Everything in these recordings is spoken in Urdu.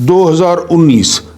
2019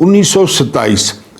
1927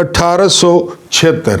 1876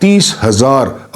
30,000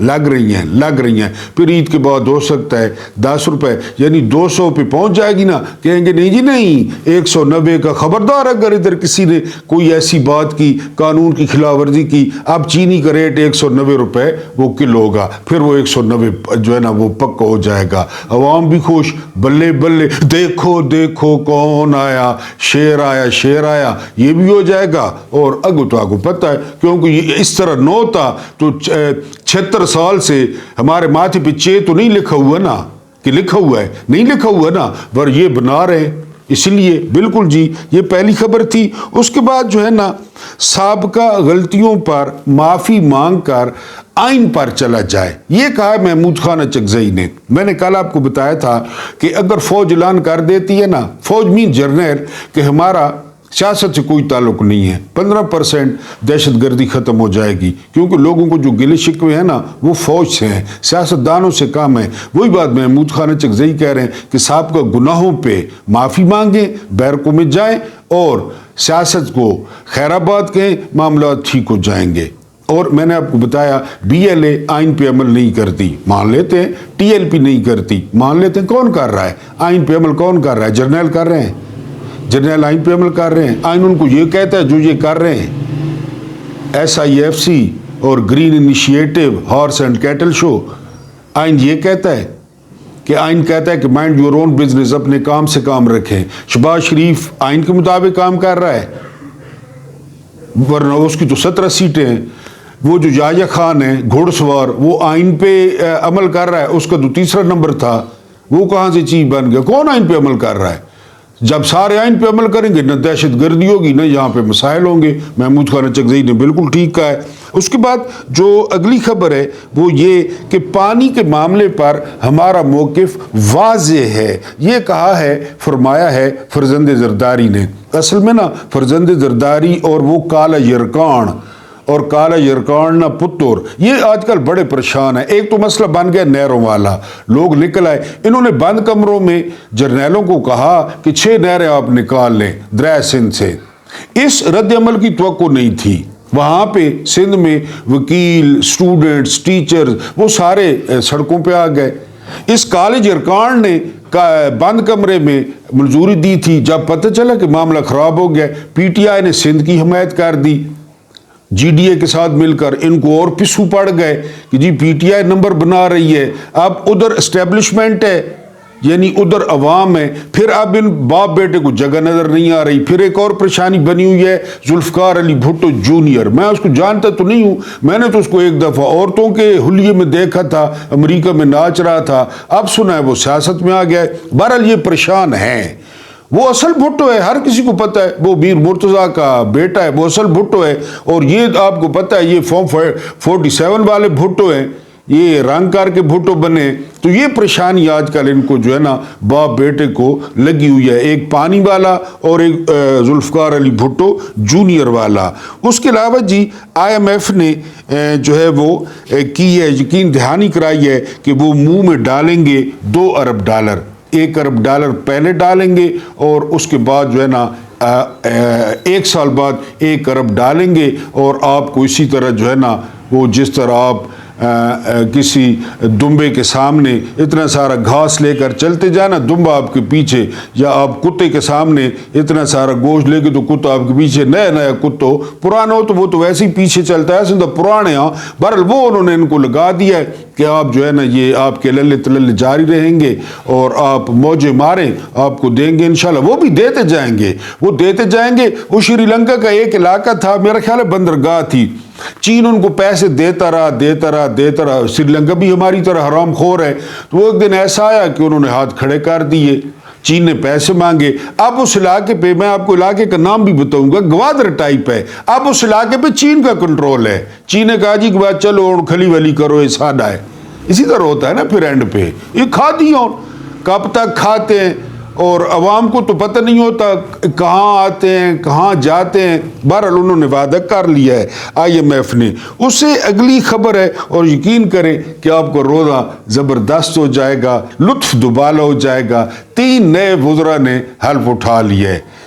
لگ رہی ہیں. پھر عید کے بعد ہو سکتا ہے 10 روپے یعنی 200 پہ پہنچ جائے گی نا. کہیں گے نہیں جی نہیں 190 کا. خبردار اگر ادھر کسی نے کوئی ایسی بات کی, قانون کی خلاف ورزی کی, اب چینی کا ریٹ 190 روپے وہ کلو ہوگا, پھر وہ 190 جو ہے نا وہ پکا ہو جائے گا. عوام بھی خوش, بلے بلے دیکھو دیکھو کون آیا, شیر آیا, یہ بھی ہو جائے گا. اور اگو تو آپ کو پتہ ہے کیونکہ یہ اس طرح نو تھا تو 76 سال سے ہمارے ماتھے پہ چے تو نہیں لکھا ہوا نا, کہ لکھا ہوا ہے نہیں لکھا ہوا نا, پر یہ بنا رہے ہیں اس لیے. بالکل جی, یہ پہلی خبر تھی. اس کے بعد جو ہے نا سابقہ غلطیوں پر معافی مانگ کر آئین پر چلا جائے, یہ کہا ہے محمود خان اچکزئی نے. میں نے کل آپ کو بتایا تھا کہ اگر فوج اعلان کر دیتی ہے نا, فوج مین جرنیل, کہ ہمارا سیاست سے کوئی تعلق نہیں ہے, 15% دہشت گردی ختم ہو جائے گی. کیونکہ لوگوں کو جو گلے شکوے ہیں نا وہ فوج سے ہیں, سیاستدانوں سے کام ہے. وہی بات محمود خان اچکزئی کہہ رہے ہیں کہ سابقہ گناہوں پہ معافی مانگیں, بیرکوں میں جائیں اور سیاست کو خیر آباد کہیں, معاملات ٹھیک ہو جائیں گے. اور میں نے آپ کو بتایا BLA آئین پہ عمل نہیں کرتی, مان لیتے ہیں. TLP نہیں کرتی, مان لیتے ہیں. کون کر رہا ہے آئین پہ عمل؟ کون کر رہا ہے؟ جرنیل کر رہے ہیں. جرنیل آئین پہ عمل کر رہے ہیں. آئین ان کو یہ کہتا ہے جو یہ کر رہے ہیں. SIFC اور green initiative horse and cattle show, آئین یہ کہتا ہے کہ آئین کہتا ہے کہ مائنڈ یور اون بزنس, اپنے کام سے کام رکھیں. شہباز شریف آئین کے مطابق کام کر رہا ہے, ورنہ اس کی تو 17 سیٹیں ہیں. وہ جو یحییٰ خان ہے گھوڑ سوار, وہ آئین پہ عمل کر رہا ہے, اس کا تو 3را نمبر تھا, وہ کہاں سے چیز بن گیا؟ کون آئین پہ عمل کر رہا ہے؟ جب سارے آئین پہ عمل کریں گے نہ دہشت گردی ہوگی نہ یہاں پہ مسائل ہوں گے. محمود خان اچکزئی نے بالکل ٹھیک کہا ہے. اس کے بعد جو اگلی خبر ہے وہ یہ کہ پانی کے معاملے پر ہمارا موقف واضح ہے, یہ کہا ہے, فرمایا ہے فرزند زرداری نے. اصل میں نا فرزند زرداری اور وہ کالا یرکان اور کالا یرکان نہ پتر, یہ آج کل بڑے پریشان ہیں. ایک تو مسئلہ بن گیا نہروں والا, لوگ نکل آئے, انہوں نے بند کمروں میں جرنیلوں کو کہا کہ 6 نہریں آپ نکال لیں دریا سندھ سے. اس رد عمل کی توقع نہیں تھی. وہاں پہ سندھ میں وکیل, اسٹوڈنٹس, ٹیچرز وہ سارے سڑکوں پہ آ گئے. اس کالج یرکان نے بند کمرے میں منظوری دی تھی. جب پتہ چلا کہ معاملہ خراب ہو گیا, PTI نے سندھ کی حمایت کر دی. GDA کے ساتھ مل کر ان کو اور پسو پڑ گئے کہ جی PTI نمبر بنا رہی ہے. اب ادھر اسٹیبلشمنٹ ہے یعنی ادھر عوام ہے, پھر اب ان باپ بیٹے کو جگہ نظر نہیں آ رہی. پھر ایک اور پریشانی بنی ہوئی ہے ذوالفقار علی بھٹو جونیئر. میں اس کو جانتا تو نہیں ہوں, میں نے تو اس کو ایک دفعہ عورتوں کے حلیے میں دیکھا تھا, امریکہ میں ناچ رہا تھا. اب سنا ہے وہ سیاست میں آ گیا ہے. بہرحال یہ پریشان ہیں. وہ اصل بھٹو ہے, ہر کسی کو پتہ ہے, وہ میر مرتضیٰ کا بیٹا ہے, وہ اصل بھٹو ہے. اور یہ آپ کو پتہ ہے یہ فارم 47 والے بھٹو ہیں, یہ رنگ کر کے بھٹو بنے. تو یہ پریشانی آج کل ان کو جو ہے نا باپ بیٹے کو لگی ہوئی ہے, ایک پانی والا اور ایک ذوالفقار علی بھٹو جونیئر والا. اس کے علاوہ جی IMF نے جو ہے وہ کی ہے, یقین دہانی کرائی ہے کہ وہ منہ میں ڈالیں گے $2 ارب. $1 ارب پہلے ڈالیں گے اور اس کے بعد جو ہے نا 1 سال بعد $1 ارب ڈالیں گے. اور آپ کو اسی طرح جو ہے نا وہ جس طرح آپ کسی دمبے کے سامنے اتنا سارا گھاس لے کر چلتے جانا, دمبا آپ کے پیچھے, یا آپ کتے کے سامنے اتنا سارا گوشت لے کے تو کتا آپ کے پیچھے, نیا کتو پرانا ہو تو وہ تو ویسے ہی پیچھے چلتا ہے, سندہ پرانے ہاں. بہرحال وہ انہوں نے ان کو لگا دیا ہے کہ آپ جو ہے نا یہ آپ کے للے تللے جاری رہیں گے اور آپ موجے ماریں, آپ کو دیں گے انشاءاللہ. وہ بھی دیتے جائیں گے, وہ دیتے جائیں گے. وہ شری لنکا کا ایک علاقہ تھا, میرا خیال ہے بندرگاہ تھی, چین ان کو پیسے دیتا رہا. سری لنکا بھی ہماری طرح حرام خور ہے. تو وہ ایک دن ایسا آیا کہ انہوں نے ہاتھ کھڑے کر دیے, چین نے پیسے مانگے. اب اس علاقے پہ, میں آپ کو علاقے کا نام بھی بتاؤں گا, گوادر ٹائپ ہے. اب اس علاقے پہ چین کا کنٹرول ہے. چین نے کہا جی کہ بات چلو کھلی ولی کرو, یہ سادہ ہے. اسی طرح ہوتا ہے نا پھر اینڈ پہ یہ کھا دی, اور کب تک کھاتے ہیں اور عوام کو تو پتہ نہیں ہوتا کہاں آتے ہیں کہاں جاتے ہیں. بہرحال انہوں نے وعدہ کر لیا ہے IMF نے. اس سے اگلی خبر ہے, اور یقین کریں کہ آپ کو روزہ زبردست ہو جائے گا, لطف دوبالا ہو جائے گا. 3 نئے وزراء نے حلف اٹھا لیا ہے.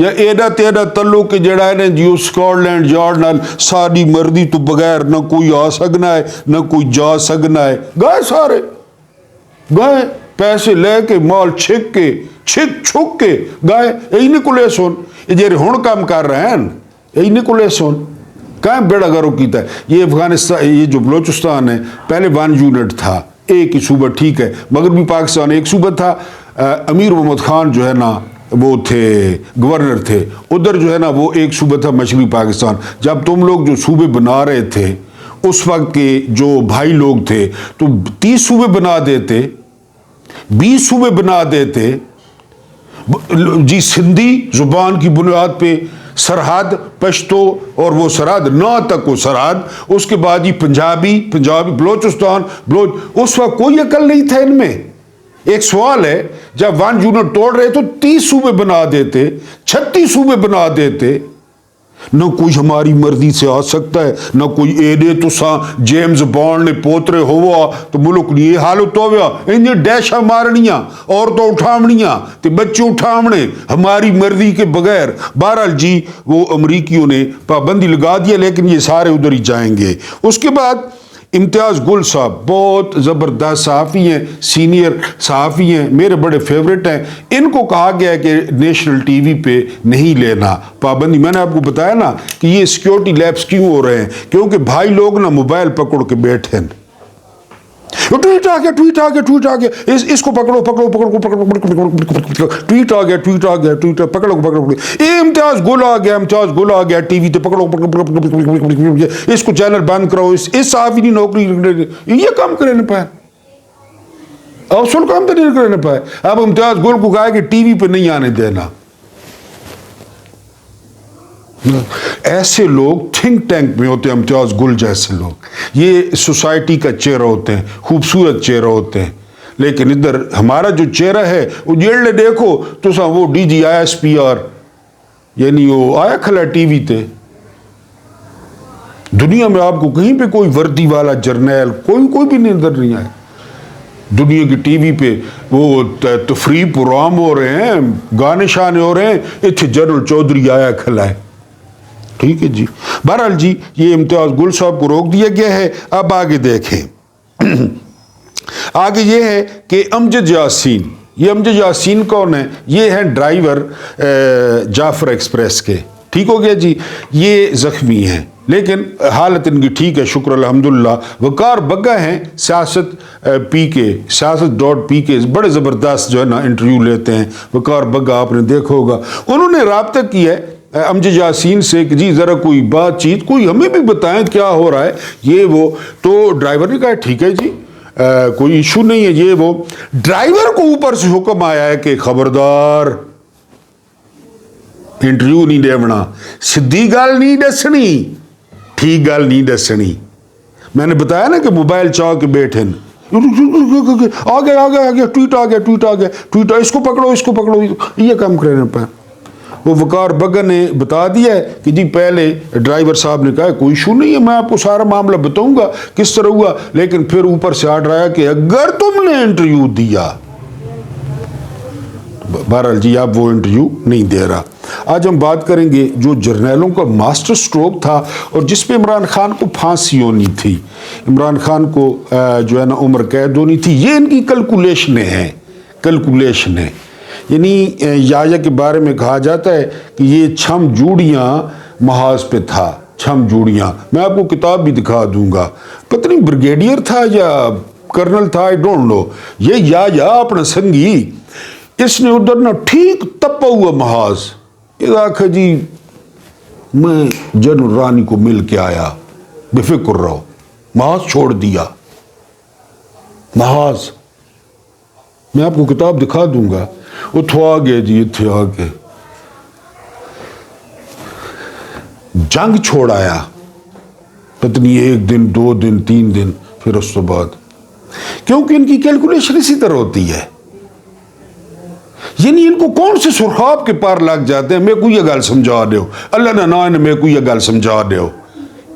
یا ایڈا تیڈا تعلق جڑا ہے نا جی وہ سکاٹ یارڈ نال ساری مرضی تو بغیر نہ کوئی آ سکنا ہے نہ کوئی جا سکنا ہے، گئے سارے گئے پیسے لے کے مال چھک کے گئے، یہی نکلے سن یہ جی ہن کام کر رہے ہیں یہی نکلے سن کہاں بیڑا گرو کیتا ہے۔ یہ افغانستان یہ جو بلوچستان ہے پہلے 1 یونٹ تھا، ایک ہی صوبہ ٹھیک ہے، مغربی پاکستان ایک صوبہ تھا، امیر محمد خان جو ہے نا وہ تھے گورنر تھے، ادھر جو ہے نا وہ ایک صوبہ تھا مشرقی پاکستان۔ جب تم لوگ جو صوبے بنا رہے تھے اس وقت کے جو بھائی لوگ تھے تو 30 صوبے بنا دیتے، 20 صوبے بنا دیتے جی، سندھی زبان کی بنیاد پہ سرحد پشتو اور وہ سرحد نہ تک وہ سرحد، اس کے بعد جی پنجابی بلوچستان اس وقت کوئی عقل نہیں تھا ان میں۔ ایک سوال ہے، جب 1 یونٹ توڑ رہے تو 30 صوبے بنا دیتے، 36 صوبے بنا دیتے، نہ کوئی ہماری مرضی سے آ سکتا ہے، نہ کوئی ایڈے تو جیمز بانڈ نے پوترے ہوا تو ملک نہیں یہ حالت ہو گیا، انہیں ڈیشا مارنیاں عورتوں اٹھامنیاں تے بچے اٹھامنے ہماری مرضی کے بغیر۔ بہرحال جی وہ امریکیوں نے پابندی لگا دیا، لیکن یہ سارے ادھر ہی جائیں گے۔ اس کے بعد امتیاز گل صاحب بہت زبردست صحافی ہیں، سینئر صحافی ہیں، میرے بڑے فیورٹ ہیں، ان کو کہا گیا ہے کہ نیشنل ٹی وی پہ نہیں لینا پابندی۔ میں نے آپ کو بتایا نا کہ یہ سیکیورٹی لیپس کیوں ہو رہے ہیں، کیونکہ بھائی لوگ نا موبائل پکڑ کے بیٹھے ہیں، ٹویٹ آ گیا اس کو پکڑو ٹویٹ آ گیا پکڑو امتیاز گل آ گیا ٹی وی تے پکڑو اس کو چینل بند کرو، اس صحافی کی نوکری یہ کام کرے نہ پائے، اصل کام تو نہیں کرنے پائے۔ اب امتیاز گل کو کہا کہ ٹی وی پہ نہیں آنے دینا۔ ایسے لوگ تھنک ٹینک میں ہوتے ہیں، امتیاز گل جیسے لوگ، یہ سوسائٹی کا چہرہ ہوتے ہیں، خوبصورت چہرہ ہوتے ہیں، لیکن ادھر ہمارا جو چہرہ ہے وہ جیڑے دیکھو تو وہ ڈی جی ISPR یعنی وہ آیا کھلا ٹی وی تے۔ دنیا میں آپ کو کہیں پہ کوئی وردی والا جرنیل کوئی بھی نظر نہیں آئے۔ دنیا کی ٹی وی پہ وہ تفریح پروگرام ہو رہے ہیں، گانے شانے ہو رہے ہیں، اتنے جنرل چودھری آیا کھلا ہے، ٹھیک ہے جی۔ بہرحال جی یہ امتیاز گل صاحب کو روک دیا گیا ہے۔ اب آگے دیکھیں، آگے یہ ہے کہ امجد یاسین، یہ امجد یاسین کون ہے؟ یہ ہیں ڈرائیور جعفر ایکسپریس کے، ٹھیک ہو گیا جی۔ یہ زخمی ہیں لیکن حالت ان کی ٹھیک ہے، شکر الحمدللہ۔ وقار بگا ہیں سیاست .pk بڑے زبردست جو ہے نا انٹرویو لیتے ہیں وقار بگا، آپ نے دیکھا ہوگا۔ انہوں نے رابطہ کیا ہے امجد یاسین سے کہ جی ذرا کوئی بات چیت کوئی ہمیں بھی بتائیں کیا ہو رہا ہے یہ وہ، تو ڈرائیور نے کہا ٹھیک ہے جی کوئی ایشو نہیں ہے یہ وہ۔ ڈرائیور کو اوپر سے حکم آیا ہے کہ خبردار انٹرویو نہیں دیونا، سدھی گل نہیں دسنی، ٹھیک گل نہیں دسنی۔ میں نے بتایا نا کہ موبائل چاہ کے بیٹھے آ گیا ٹویٹ اس کو پکڑو یہ کام کرنے پہ۔ وہ وقار بگا نے بتا دیا ہے کہ جی پہلے ڈرائیور صاحب نے کہا کوئی ایشو نہیں ہے، میں آپ کو سارا معاملہ بتاؤں گا کس طرح ہوا، لیکن پھر اوپر سے آرڈر آیا کہ اگر تم نے انٹرویو دیا، بہرحال جی اب وہ انٹرویو نہیں دے رہا۔ آج ہم بات کریں گے جو جرنیلوں کا ماسٹر سٹروک تھا اور جس پہ عمران خان کو پھانسی ہونی تھی، عمران خان کو جو ہے نا عمر قید ہونی تھی، یہ ان کی کیلکولیشنیں ہیں۔ یعنی یایا کے بارے میں کہا جاتا ہے کہ یہ چھم جوڑیاں محاذ پہ تھا، چھم جوڑیاں، میں آپ کو کتاب بھی دکھا دوں گا، پتہ نہیں بریگیڈیئر تھا یا کرنل تھا، I don't know۔ یہ یایا اپنا سنگی اس نے ادھر نا ٹھیک تپا ہوا محاذ، یہ آخا جی میں جنرل رانی کو مل کے آیا، بے فکر رہو، محاذ چھوڑ دیا، محاذ میں آپ کو کتاب دکھا دوں گا۔ اتھو آ گئے جی، اتھے آ گئے جنگ چھوڑ آیا، پتنی 1 دن 2 دن 3 دن، پھر اس تو بعد، کیونکہ ان کی کیلکولیشن اسی طرح ہوتی ہے۔ یعنی ان کو کون سے سرخاب کے پار لگ جاتے ہیں، میں کو یہ گل سمجھا دیو، اللہ نہ میں کو یہ گل سمجھا دیو،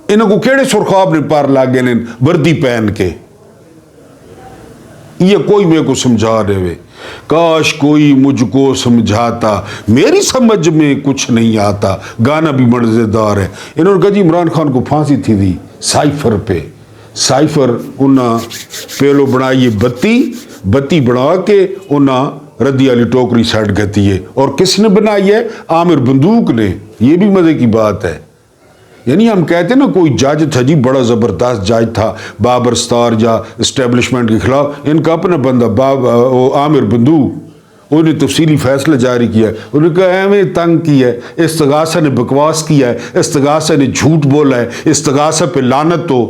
انہوں کو کیڑے سرخاب نے پار لگ گئے وردی پہن کے، یہ کوئی میں کو سمجھا دے وے۔ کاش کوئی مجھ کو سمجھاتا میری سمجھ میں کچھ نہیں آتا. گانا بھی مزیدار ہے. انہوں نے کہا جی عمران خان کو پھانسی تھی دی سائفر پہ. سائفر انہاں پہلو بنائی بتی بنا کے انہاں ردی علی ٹوکری سائڈ گتی ہے. اور کس نے بنائی ہے؟ عامر بندوق نے. یہ بھی مزے کی بات ہے. یعنی ہم کہتے ہیں نا کوئی جج تھا جی بڑا زبردست جج تھا بابر ستار یا اسٹیبلشمنٹ کے خلاف. ان کا اپنا بندہ عامر بندوق انہوں نے تفصیلی فیصلہ جاری کیا. انہوں نے کہا ایویں تنگ کیا ہے. استغاثہ نے بکواس کیا ہے. استغاثہ نے جھوٹ بولا ہے. استغاثہ پہ لعنت ہو.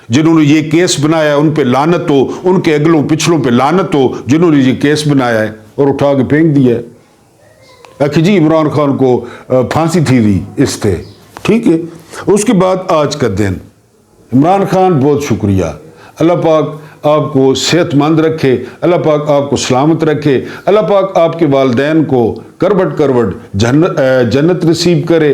جنہوں نے یہ کیس بنایا ان پہ لعنت ہو. ان کے اگلوں پچھلوں پہ لعنت ہو جنہوں نے یہ کیس بنایا ہے اور اٹھا کے پھینک دیا ہے کہ جی عمران خان کو پھانسی تھی دی اس سے. ٹھیک ہے. اس کے بعد آج کا دن. عمران خان بہت شکریہ. اللہ پاک آپ کو صحت مند رکھے. اللہ پاک آپ کو سلامت رکھے. اللہ پاک آپ کے والدین کو کروٹ جنت نصیب کرے.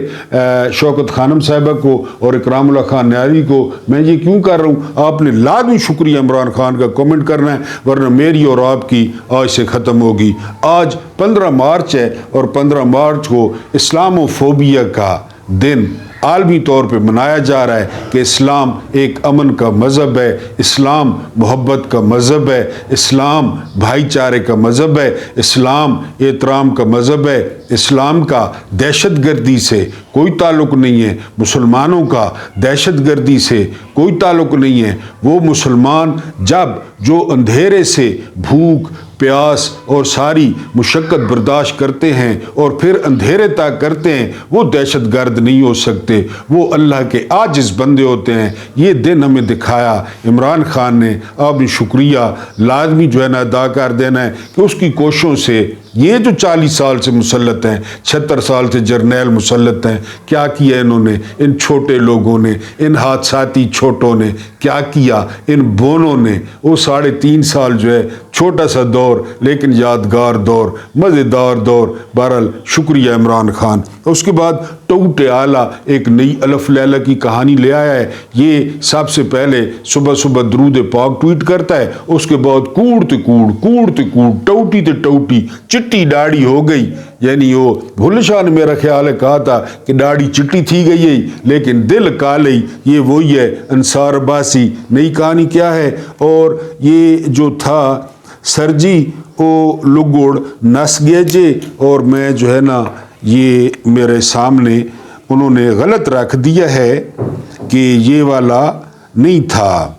شوکت خانم صاحبہ کو اور اکرام اللہ خان نیاری کو میں یہ کیوں کر رہا ہوں؟ آپ نے لازمی شکریہ عمران خان کا کامنٹ کرنا ہے ورنہ میری اور آپ کی آج سے ختم ہوگی. آج 15 مارچ ہے اور 15 مارچ کو اسلام فوبیا کا دن عالمی طور پہ منایا جا رہا ہے کہ اسلام ایک امن کا مذہب ہے. اسلام محبت کا مذہب ہے. اسلام بھائی چارے کا مذہب ہے. اسلام احترام کا مذہب ہے. اسلام کا دہشت گردی سے کوئی تعلق نہیں ہے. مسلمانوں کا دہشت گردی سے کوئی تعلق نہیں ہے. وہ مسلمان جب جو اندھیرے سے بھوک پیاس اور ساری مشقت برداشت کرتے ہیں اور پھر اندھیرے تک کرتے ہیں وہ دہشت گرد نہیں ہو سکتے. وہ اللہ کے عاجز بندے ہوتے ہیں. یہ دن ہمیں دکھایا عمران خان نے. آپ نے شکریہ لازمی جو ہے نا ادا کر دینا ہے کہ اس کی کوششوں سے یہ جو 40 سال سے مسلط ہیں 76 سال سے جرنیل مسلط ہیں کیا کیا انہوں نے. ان چھوٹے لوگوں نے ان حادثاتی چھوٹوں نے کیا کیا. ان بونوں نے وہ 3.5 سال جو ہے چھوٹا سا دور لیکن یادگار دور مزیدار دور. بہرحال شکریہ عمران خان. اس کے بعد ٹوٹے آلہ ایک نئی الف لیلہ کی کہانی لے آیا ہے. یہ سب سے پہلے صبح صبح درود پاک ٹویٹ کرتا ہے. اس کے بعد کوڑتے کوڑ ٹوٹی تے ٹوٹی چٹی داڑھی ہو گئی. یعنی وہ بھل شاہ نے میرا خیال ہے کہا تھا کہ داڑھی چٹی تھی گئی ہے لیکن دل کالئی. یہ وہی ہے انصار عباسی. نئی کہانی کیا ہے؟ اور یہ جو تھا سر جی او لگوڑ نس گئے جے اور میں جو ہے نا یہ میرے سامنے انہوں نے غلط رکھ دیا ہے کہ یہ والا نہیں تھا.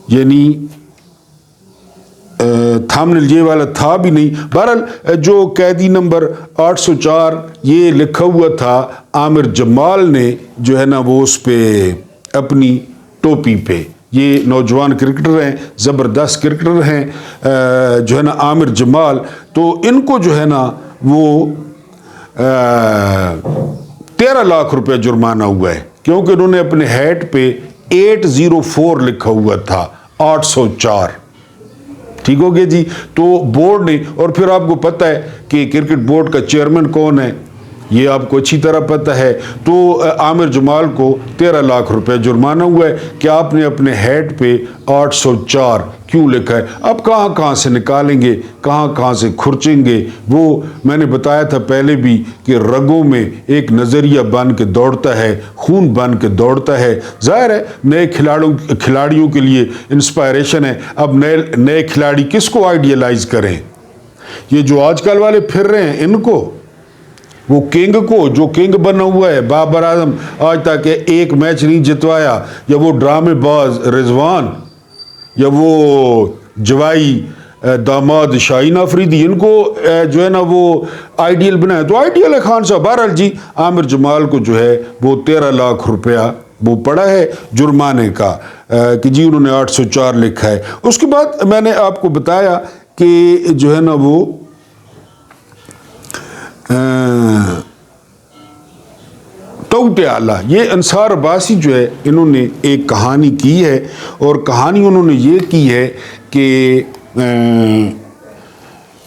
یعنی تھامنل یہ والا تھا بھی نہیں. بہرحال جو قیدی نمبر 804 یہ لکھا ہوا تھا عامر جمال نے جو ہے نا وہ اس پہ اپنی ٹوپی پہ. یہ نوجوان کرکٹر ہیں زبردست کرکٹر ہیں جو ہے نا عامر جمال. تو ان کو جو ہے نا وہ 13 لاکھ روپے جرمانہ ہوا ہے کیونکہ انہوں نے اپنے ہیٹ پہ 804 لکھا ہوا تھا 804. ٹھیک ہو گیا جی. تو بورڈ نے اور پھر آپ کو پتہ ہے کہ کرکٹ بورڈ کا چیئرمین کون ہے یہ آپ کو اچھی طرح پتہ ہے. تو عامر جمال کو 13 لاکھ روپے جرمانہ ہوا ہے کہ آپ نے اپنے ہیڈ پہ 804 کیوں لکھا ہے. اب کہاں سے نکالیں گے کہاں سے کھرچیں گے. وہ میں نے بتایا تھا پہلے بھی کہ رگوں میں ایک نظریہ بن کے دوڑتا ہے خون بن کے دوڑتا ہے. ظاہر ہے نئے کھلاڑیوں کے لیے انسپائریشن ہے. اب نئے کھلاڑی کس کو آئیڈیلائز کریں؟ یہ جو آج کل والے پھر رہے ہیں ان کو وہ کنگ کو جو کنگ بنا ہوا ہے بابر اعظم آج تک ایک میچ نہیں جتوایا یا وہ ڈرامے باز رضوان یا وہ جوائی داماد شاہین آفریدی ان کو جو ہے نا وہ آئیڈیل بنایا. تو آئیڈیل ہے خان صاحب. بہرحال جی عامر جمال کو جو ہے وہ 13 لاکھ روپیہ وہ پڑا ہے جرمانے کا کہ جی انہوں نے 804 لکھا ہے. اس کے بعد میں نے آپ کو بتایا کہ جو ہے نا وہ ٹوٹے آلہ یہ انصار عباسی جو ہے انہوں نے ایک کہانی کی ہے اور کہانی انہوں نے یہ کی ہے کہ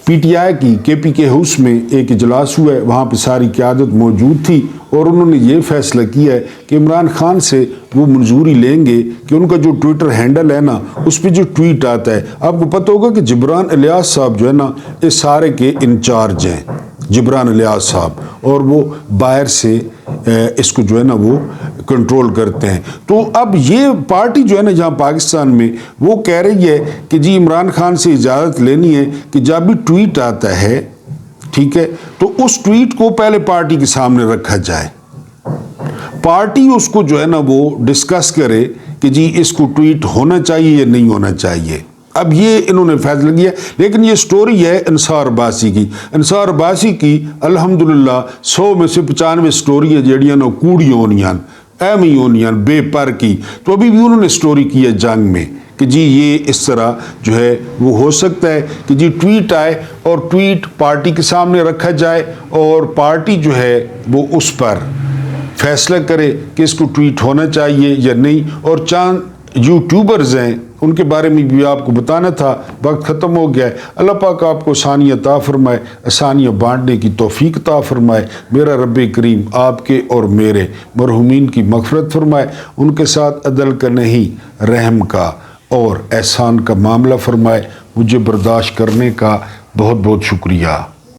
PTI کی KPK ہاؤس میں ایک اجلاس ہوا ہے، وہاں پہ ساری قیادت موجود تھی اور انہوں نے یہ فیصلہ کیا ہے کہ عمران خان سے وہ منظوری لیں گے کہ ان کا جو ٹویٹر ہینڈل ہے نا، اس پہ جو ٹویٹ آتا ہے، آپ کو پتہ ہوگا کہ جبران الیاس صاحب جو ہے نا اس سارے کے انچارج ہیں، جبران الیاس صاحب، اور وہ باہر سے اس کو جو ہے نا وہ کنٹرول کرتے ہیں۔ تو اب یہ پارٹی جو ہے نا جہاں پاکستان میں وہ کہہ رہی ہے کہ جی عمران خان سے اجازت لینی ہے کہ جب بھی ٹویٹ آتا ہے، ٹھیک ہے، تو اس ٹویٹ کو پہلے پارٹی کے سامنے رکھا جائے، پارٹی اس کو جو ہے نا وہ ڈسکس کرے کہ جی اس کو ٹویٹ ہونا چاہیے یا نہیں ہونا چاہیے۔ اب یہ انہوں نے فیصلہ کیا، لیکن یہ سٹوری ہے انصار عباسی کی۔ انصار عباسی کی الحمدللہ 100 میں سے 95 سٹوری ہے جیڑیاں نا کوڑی ہونیاں ایمی ہونیاں بے پر کی۔ تو ابھی بھی انہوں نے سٹوری کی ہے جنگ میں کہ جی یہ اس طرح جو ہے وہ ہو سکتا ہے کہ جی ٹویٹ آئے اور ٹویٹ پارٹی کے سامنے رکھا جائے اور پارٹی جو ہے وہ اس پر فیصلہ کرے کہ اس کو ٹویٹ ہونا چاہیے یا نہیں۔ اور چاند یوٹیوبرز ہیں، ان کے بارے میں بھی آپ کو بتانا تھا، وقت ختم ہو گیا ہے۔ اللہ پاک آپ کو آسانیاں عطا فرمائے، آسانیاں بانٹنے کی توفیق عطا فرمائے۔ میرا رب کریم آپ کے اور میرے مرحومین کی مغفرت فرمائے، ان کے ساتھ عدل کا نہیں رحم کا اور احسان کا معاملہ فرمائے۔ مجھے برداشت کرنے کا بہت بہت شکریہ۔